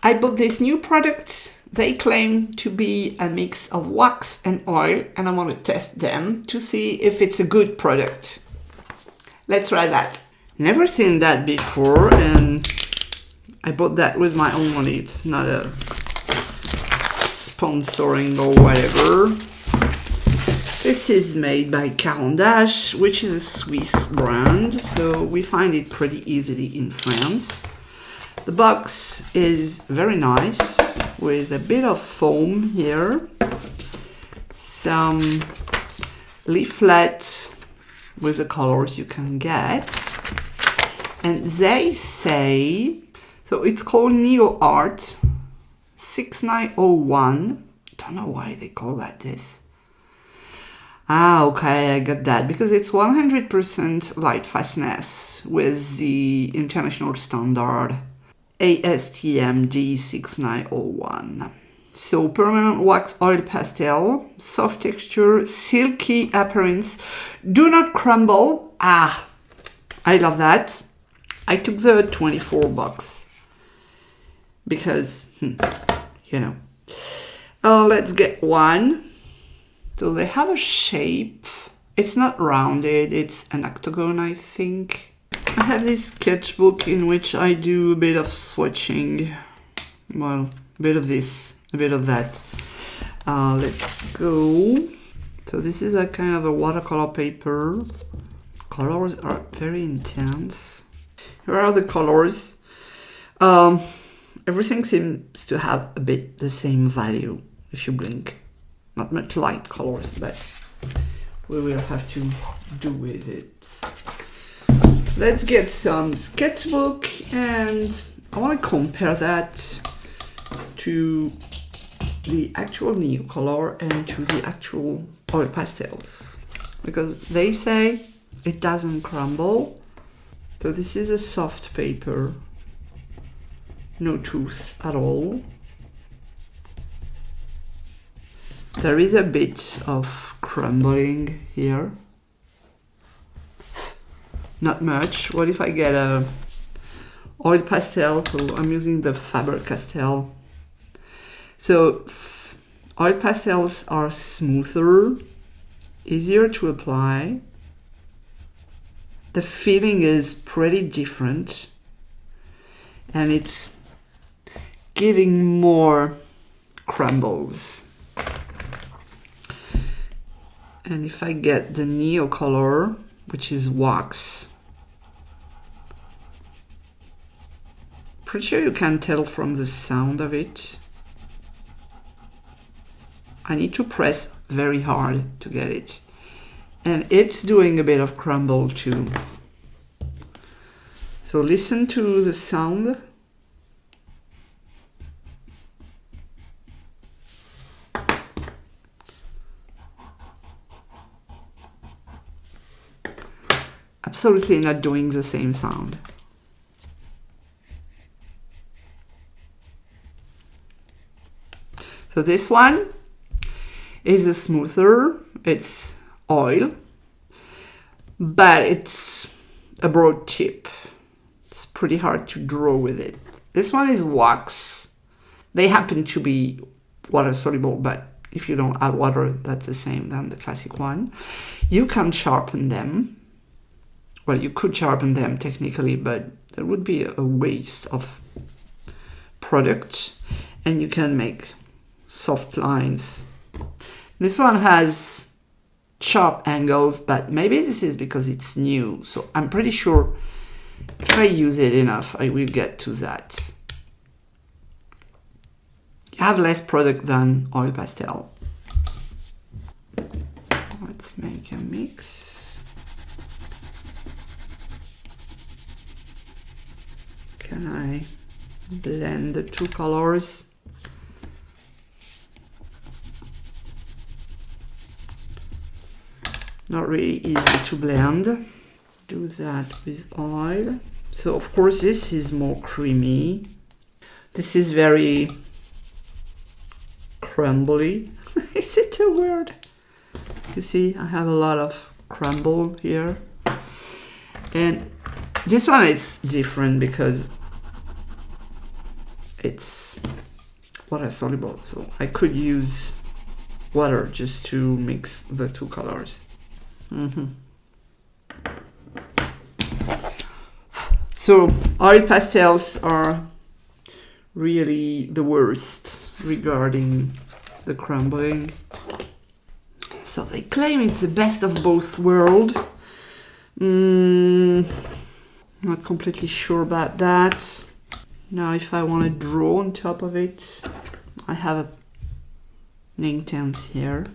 I bought this new product. They claim to be a mix of wax and oil, and I want to test them to see if it's a good product. Let's try that. Never seen that before, and I bought that with my own money. It's not a sponsoring or whatever. This is made by Caran d'Ache, which is a Swiss brand, so we find it pretty easily in France. The box is very nice, with a bit of foam here, some leaflet with the colors you can get, and they say, so it's called NeoArt 6901. Don't know why they call that this. Ah, okay, I got that, because it's 100% light fastness with the international standard ASTM D6901. So permanent wax oil pastel, soft texture, silky appearance, do not crumble. Ah, I love that. I took the 24 bucks because, you know. Let's get one. So they have a shape. It's not rounded, it's an octagon, I think. I have this sketchbook in which I do a bit of swatching. Well, a bit of this, a bit of that. Let's go. So this is a kind of a watercolor paper. Colors are very intense. Here are the colors. Everything seems to have a bit the same value if you blink. Not much light colors, but we will have to do with it. Let's get some sketchbook, and I want to compare that to the actual Neocolor and to the actual oil pastels, because they say it doesn't crumble. So this is a soft paper, no tooth at all. There is a bit of crumbling here. Not much. What if I get a oil pastel? So I'm using the Faber-Castell. So oil pastels are smoother, easier to apply. The feeling is pretty different, and it's giving more crumbles. And if I get the Neocolor, which is wax, pretty sure you can tell from the sound of it. I need to press very hard to get it. And it's doing a bit of crumble too. So listen to the sound. Absolutely not doing the same sound. So this one is a smoother, it's oil, but it's a broad tip. It's pretty hard to draw with it. This one is wax. They happen to be water soluble, but if you don't add water, that's the same than the classic one. You can sharpen them. Well, you could sharpen them technically, but there would be a waste of product, and you can make soft lines. This one has sharp angles, but maybe this is because it's new. So I'm pretty sure if I use it enough, I will get to that. You have less product than oil pastel. Let's make a mix. Can I blend the two colors? Not really easy to blend. Do that with oil. So of course this is more creamy. This is very crumbly. Is it a word? You see, I have a lot of crumble here. And this one is different because it's water soluble, so I could use water just to mix the two colors. So oil pastels are really the worst regarding the crumbling. So they claim it's the best of both worlds. Not completely sure about that. Now if I want to draw on top of it, I have an intense here.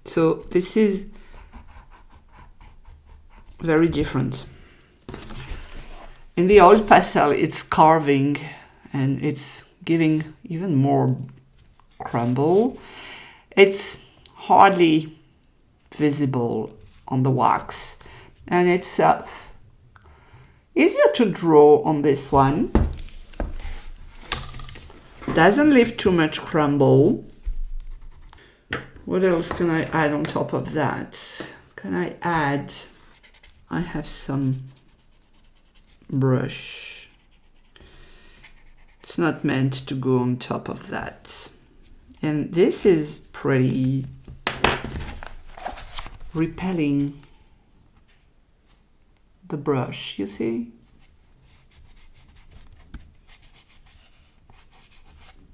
So this is very different. In the oil pastel, it's carving and it's giving even more crumble. It's hardly visible on the wax, and it's easier to draw on this one. Doesn't leave too much crumble. What else can I add on top of that? Can I add? I have some brush. It's not meant to go on top of that. And this is pretty repelling the brush, you see?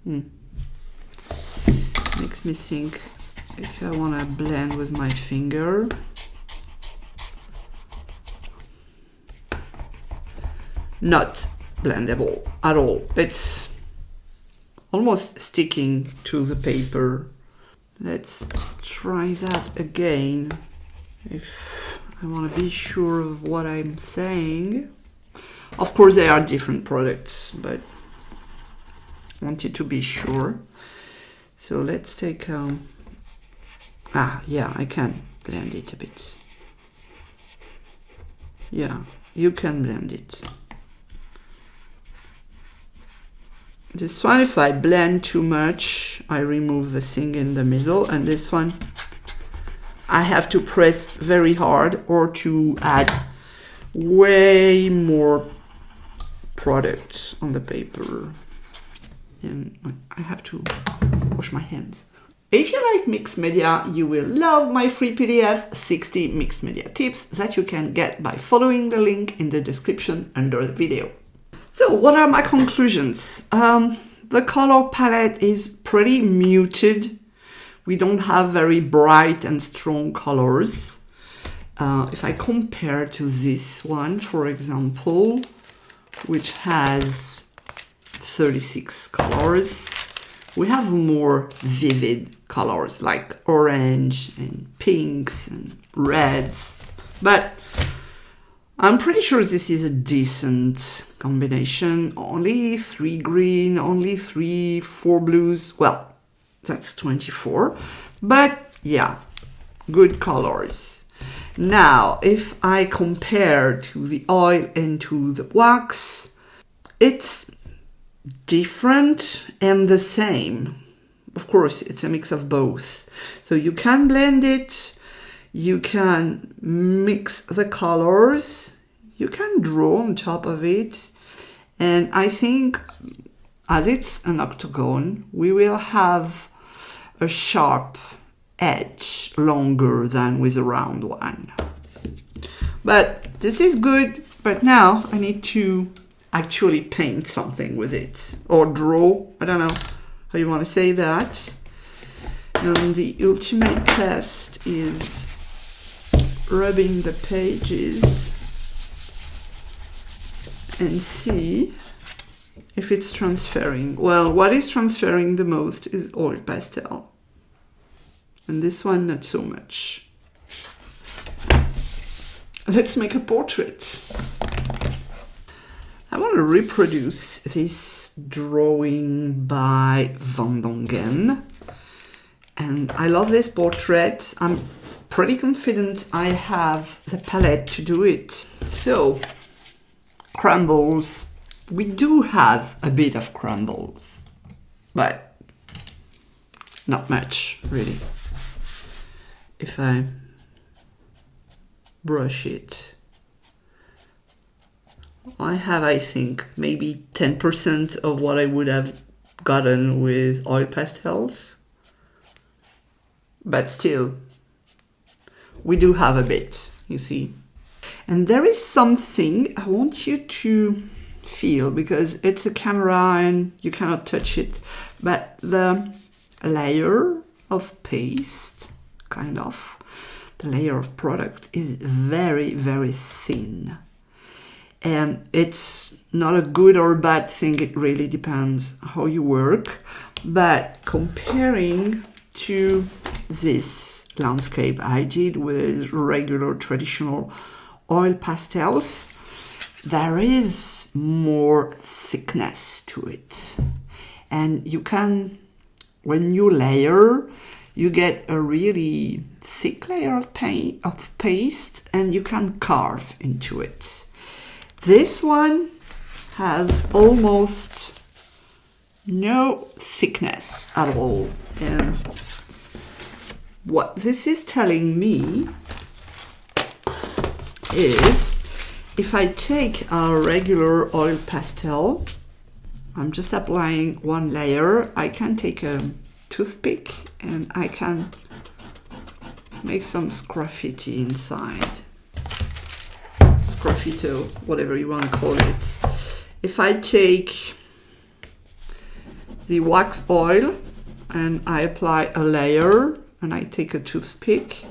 Makes me think if I want to blend with my finger. Not blendable at all. It's almost sticking to the paper. Let's try that again if I want to be sure of what I'm saying. Of course, they are different products, but I wanted to be sure. So let's take yeah, I can blend it a bit. Yeah, you can blend it. This one, if I blend too much, I remove the thing in the middle, and this one, I have to press very hard or to add way more product on the paper. And I have to wash my hands. If you like mixed media, you will love my free PDF, 60 mixed media tips that you can get by following the link in the description under the video. So what are my conclusions? The color palette is pretty muted. We don't have very bright and strong colors. If I compare to this one, for example, which has 36 colors, we have more vivid colors like orange and pinks and reds. But I'm pretty sure this is a decent combination. Only 3 green, only 4 blues. Well, that's 24. But yeah, good colors. Now, if I compare to the oil and to the wax, it's different and the same. Of course, it's a mix of both. So you can blend it. You can mix the colors, you can draw on top of it, and I think as it's an octagon, we will have a sharp edge longer than with a round one. But this is good, but now I need to actually paint something with it, or draw, I don't know how you want to say that. And the ultimate test is rubbing the pages and see if it's transferring. Well, what is transferring the most is oil pastel, and this one not so much. Let's make a portrait. I want to reproduce this drawing by Van Dongen, and I love this portrait. I'm pretty confident I have the palette to do it. So, crumbles. We do have a bit of crumbles, but not much, really. If I brush it. I have, I think, maybe 10% of what I would have gotten with oil pastels. But still, we do have a bit, you see. And there is something I want you to feel, because it's a camera and you cannot touch it, but the layer of paste, kind of, the layer of product is very, very thin. And it's not a good or bad thing, it really depends how you work. But comparing to this landscape I did with regular traditional oil pastels, there is more thickness to it. And you can, when you layer, you get a really thick layer of paste, and you can carve into it. This one has almost no thickness at all. And what this is telling me is, if I take our regular oil pastel, I'm just applying one layer, I can take a toothpick and I can make some sgraffiti inside. Sgraffito, whatever you want to call it. If I take the wax oil and I apply a layer and I take a toothpick,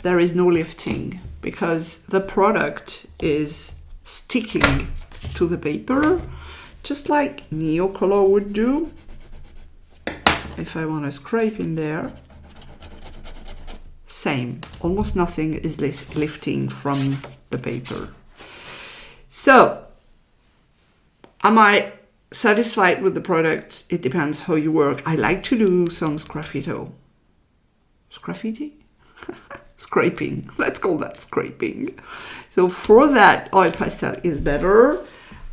there is no lifting because the product is sticking to the paper, just like NeoColor would do. If I want to scrape in there, same, almost nothing is lifting from the paper. So, am I satisfied with the product? It depends how you work. I like to do some sgraffito. Sgraffiti? Scraping. Let's call that scraping. So for that, oil pastel is better.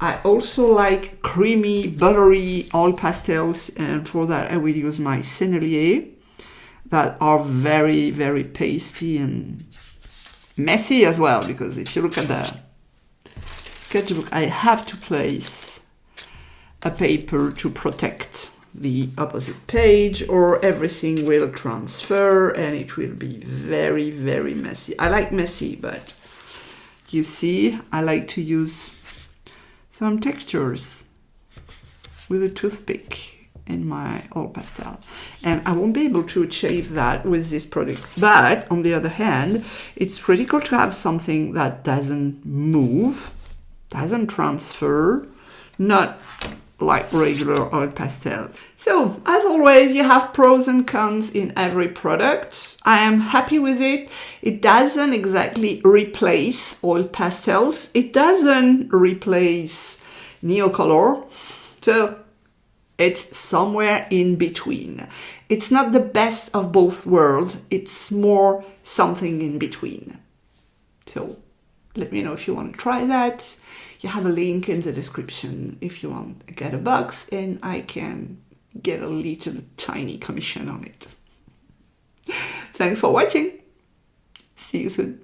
I also like creamy, buttery oil pastels, and for that I will use my Cecile that are very, very pasty and messy as well, because if you look at the sketchbook, I have to place a paper to protect the opposite page or everything will transfer and it will be very, very messy. I like messy, but you see, I like to use some textures with a toothpick in my oil pastel. And I won't be able to achieve that with this product. But on the other hand, it's critical to have something that doesn't move, doesn't transfer, not like regular oil pastel. So, as always, you have pros and cons in every product. I am happy with it. It doesn't exactly replace oil pastels. It doesn't replace NeoColor. So, it's somewhere in between. It's not the best of both worlds. It's more something in between. So, let me know if you want to try that. You have a link in the description if you want to get a box, and I can get a little tiny commission on it. Thanks for watching. See you soon.